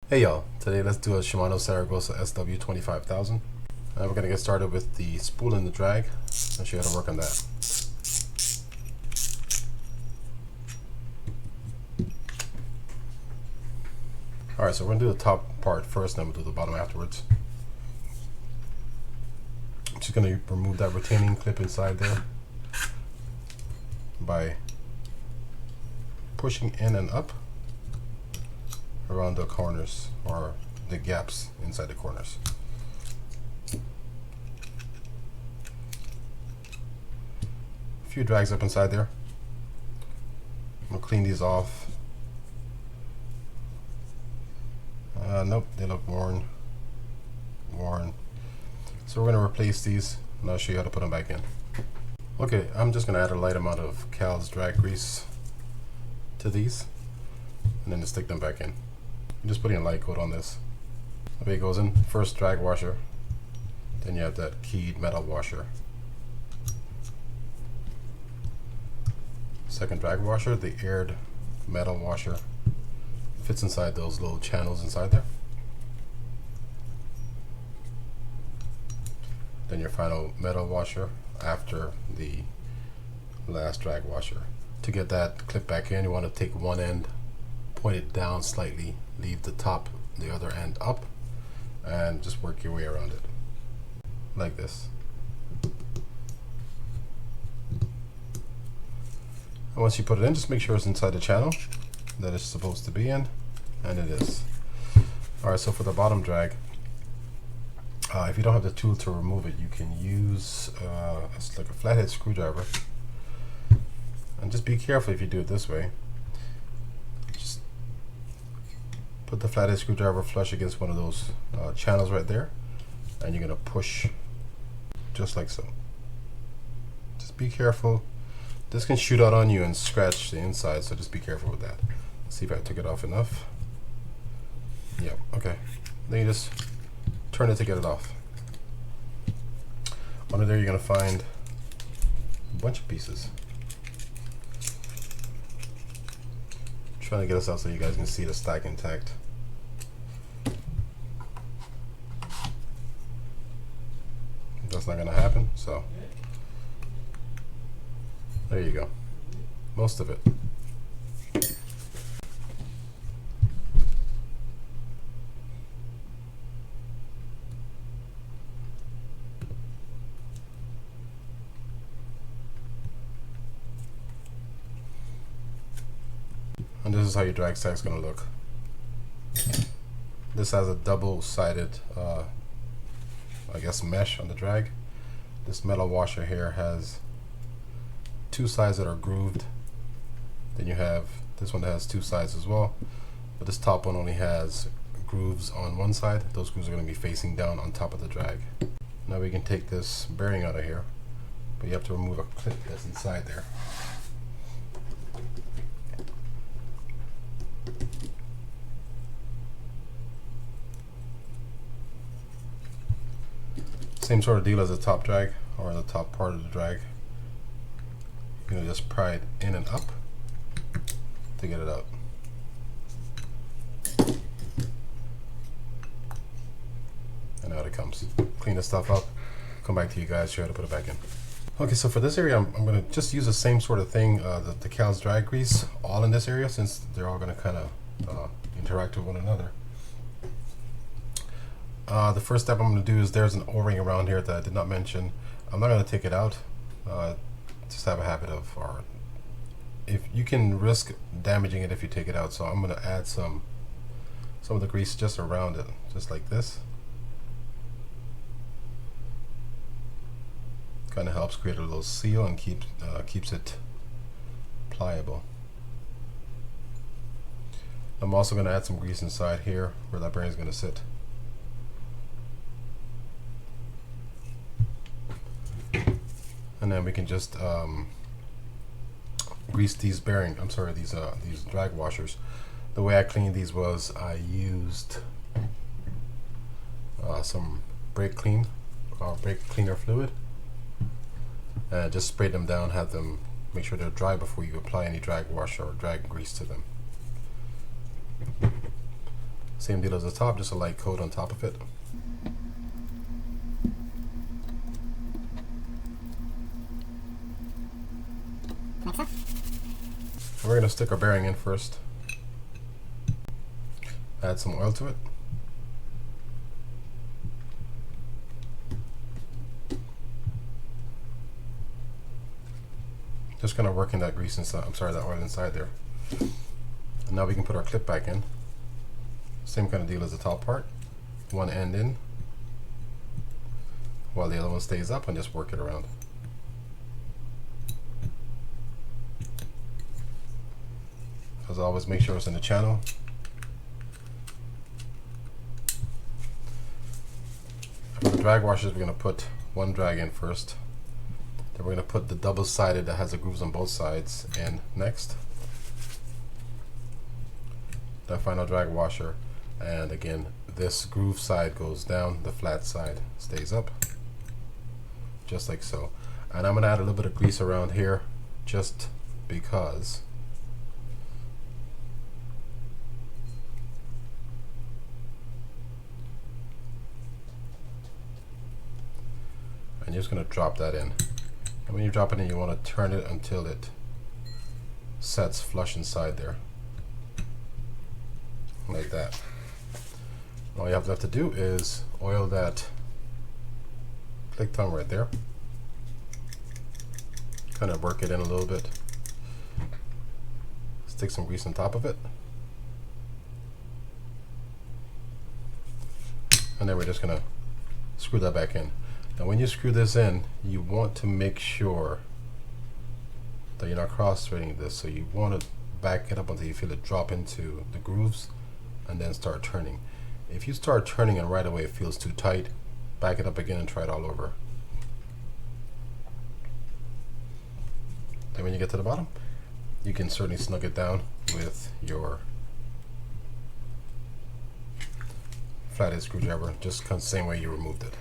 Hey y'all, today let's do a Shimano Saragosa SW25000. And we're going to get started with the spool and the drag. I'll show you how to work on that. Alright, so we're going to do the top part first, then we'll do the bottom afterwards. I'm just going to remove that retaining clip inside there by pushing in and up around the corners, or the gaps inside the corners. A few drags up inside there. We'll clean these off. Nope, they look worn. So we're going to replace these, and I'll show you how to put them back in. Okay, I'm just going to add a light amount of Cal's drag grease to these, and then to stick them back in. I'm just putting a light coat on this. Okay, it goes in. First drag washer, then you have that keyed metal washer. Second drag washer, the aired metal washer, fits inside those little channels inside there. Then your final metal washer after the last drag washer. To get that clip back in, you want to take one end, point it down slightly, leave the other end up, and just work your way around it like this. And once you put it in, just make sure it's inside the channel that it's supposed to be in, and it is. Alright, so for the bottom drag, if you don't have the tool to remove it, you can use it's like a flathead screwdriver, and just be careful if you do it this way. Just put the flathead screwdriver flush against one of those channels right there, and you're going to push just like so. Just be careful. This can shoot out on you and scratch the inside, so just be careful with that. Let's see if I took it off enough. Yep, okay. Then you just turn it to get it off. Under there you're going to find a bunch of pieces. I'm trying to get this out so you guys can see the stack intact. That's not going to happen, so there you go. Most of it. And this is how your drag stack is going to look. This has a double-sided, I guess, mesh on the drag. This metal washer here has two sides that are grooved. Then you have this one that has two sides as well, but this top one only has grooves on one side. Those grooves are going to be facing down on top of the drag. Now we can take this bearing out of here, but you have to remove a clip that's inside there. Same sort of deal as the top drag, or the top part of the drag. You're going to just pry it in and up to get it out. And out it comes. Clean this stuff up, come back to you guys, show you how to put it back in. Okay, so for this area, I'm going to just use the same sort of thing, the Cal's drag grease, all in this area, since they're all going to kind of interact with one another. The first step I'm going to do is there's an O-ring around here that I did not mention. I'm not going to take it out. Just have a habit of, or if you can risk damaging it if you take it out. So I'm going to add some of the grease just around it, just like this. Kind of helps create a little seal and keeps it pliable. I'm also going to add some grease inside here where that bearing is going to sit. And then we can just grease these these drag washers. The way I cleaned these was I used some brake cleaner fluid, and just sprayed them down, had them make sure they're dry before you apply any drag wash or drag grease to them. Same deal as the top, just a light coat on top of it. We're going to stick our bearing in first. Add some oil to it. Just kind of working that grease inside, that oil inside there. And now we can put our clip back in. Same kind of deal as the top part. One end in, while the other one stays up, and just work it around. As always, make sure it's in the channel. For the drag washers, we're going to put one drag in first. Then we're going to put the double-sided that has the grooves on both sides in next. The final drag washer, and again, this groove side goes down, the flat side stays up, just like so. And I'm going to add a little bit of grease around here, just because. And you're just going to drop that in. And when you drop it in, you want to turn it until it sets flush inside there. Like that. All you have left to do is oil that click tongue right there. Kind of work it in a little bit. Stick some grease on top of it. And then we're just going to screw that back in. Now when you screw this in, you want to make sure that you're not cross-threading this, so you want to back it up until you feel it drop into the grooves and then start turning. If you start turning and right away it feels too tight, back it up again and try it all over. Then when you get to the bottom, you can certainly snug it down with your flathead screwdriver, just the same way you removed it.